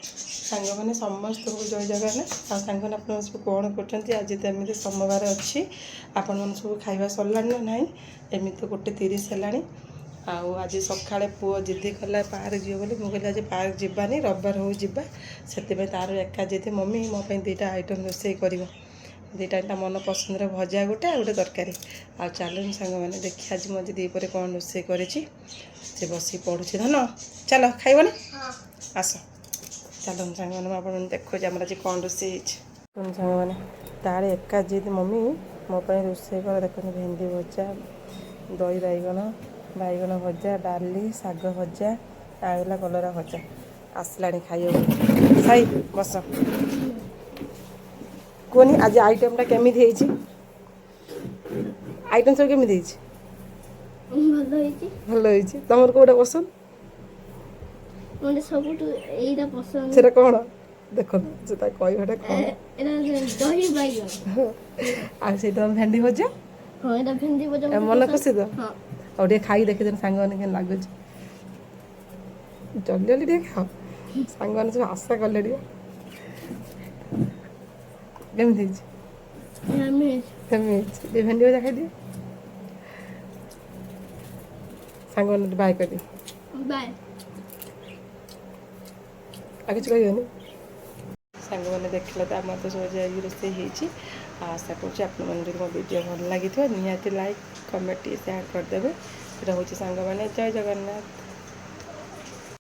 ସାଙ୍ଗମାନେ ସମସ୍ତଙ୍କୁ ଜୟ ଜଗନ୍ନାଥ। ଆଉ ସାଙ୍ଗମାନେ ଆପଣମାନେ ସବୁ କ'ଣ କରୁଛନ୍ତି? ଆଜି ତ ଏମିତି ସୋମବାର ଅଛି, ଆପଣମାନେ ସବୁ ଖାଇବା ସରିଲାଣି ନା ନାହିଁ? ଏମିତି ତ 1:30 ହେଲାଣି। ଆଉ ଆଜି ସକାଳେ ପୁଅ ଜିଦି କଲା ପାର୍କ ଯିବ ବୋଲି। ମୁଁ କହିଲି ଆଜି ପାର୍କ ଯିବାନି, ରବିବାର ହଉ ଯିବା। ସେଥିପାଇଁ ତାର ଏକା ଜିଦି, ମମି ମୋ ପାଇଁ 2ଟା ଆଇଟମ୍ ରୋଷେଇ କରିବ। 2ଟା ମନ ପସନ୍ଦର ଭଜା ଗୋଟେ ଆଉ ଗୋଟେ ତରକାରୀ। ଆଉ ଚାଲୁନି ସାଙ୍ଗମାନେ ଦେଖିବା ଆଜି ମୁଁ ଆଜି ଦ୍ୱିପହରେ କ'ଣ ରୋଷେଇ କରିଛି। ସେ ବସିକି ପଢ଼ୁଛି। ଧନ ଚାଲ ଖାଇବ ନା? ଆସ ଚାଲନ୍ତୁ ସାଙ୍ଗମାନେ, ମୁଁ ଆପଣମାନେ ଦେଖୁଛି ଆମର ଆଜି କ'ଣ ରୋଷେଇ ହେଇଛି। ସାଙ୍ଗମାନେ ତାର ଏକା ଜିଦି, ମମି ମୋ ପାଇଁ ରୋଷେଇ କର। ଦେଖନ୍ତୁ ଭେଣ୍ଡି ଭଜା, ଦହି ବାଇଗଣ ଭଜା, ଡାଲି, ଶାଗ ଭଜା, ଆଉ ହେଲା କଲରା ଭଜା। ଆସିଲାଣି ଖାଇବାକୁ। ସାଇ ବସ। କୁହନି ଆଜି ଆଇଟମ୍ଟା କେମିତି ହେଇଛି? ଆଇଟମ୍ ସବୁ କେମିତି ହେଇଛି? ଭଲ ହେଇଛି। ତମର କେଉଁଟା ପସନ୍ଦ? ମୋତେ ସବୁଠୁ ଏଇଟା ପସନ୍ଦ। ସେଟା କ'ଣ? ଦେଖନ୍ତୁ ସେ ତା କହିବାଟା କ'ଣ? ଦହି ବାଇଗଣ। ଆଉ ସେଇଟା ଭେଣ୍ଡି ଭଜା। ହଁ, ଏଇଟା ଭେଣ୍ଡି ଭଜା ମନ ଖୁସି ତ? ହଁ। ଆଉ ଟିକେ ଖାଇ ଦେଖିଦେନ ସାଙ୍ଗମାନେ କେମିତି ଲାଗୁଛି। ଜଲ୍ଦି ଜଲ୍ଦି ଟିକେ ଖାଅ, ସାଙ୍ଗମାନେ ସବୁ ଆଶା କଲେ ଟିକେ। କେମିତି ହେଇଛି? କେମିତି ହେଇଛି? ଟିକେ ଭେଣ୍ଡି ଭଜା ଖାଇଦିଏ। ସାଙ୍ଗମାନେ ବାଏ କରିଦିଏ। ବାଏ। ଆଉ କିଛି କହିବନି? ସାଙ୍ଗମାନେ ଦେଖିଲେ ତ ଆମର ତ ସବୁ ଯାଇକି ରୋଷେଇ ହେଇଛି। ଆଉ ଆଶା କରୁଛି ଆପଣମାନେ ଯଦି ମୋ ଭିଡ଼ିଓ ଭଲ ଲାଗିଥିବ ନିହାତି ଲାଇକ୍ କମେଣ୍ଟ ଟିକେ ସେୟାର କରିଦେବେ। ସେଇଟା ହେଉଛି ସାଙ୍ଗମାନେ ଜୟ ଜଗନ୍ନାଥ।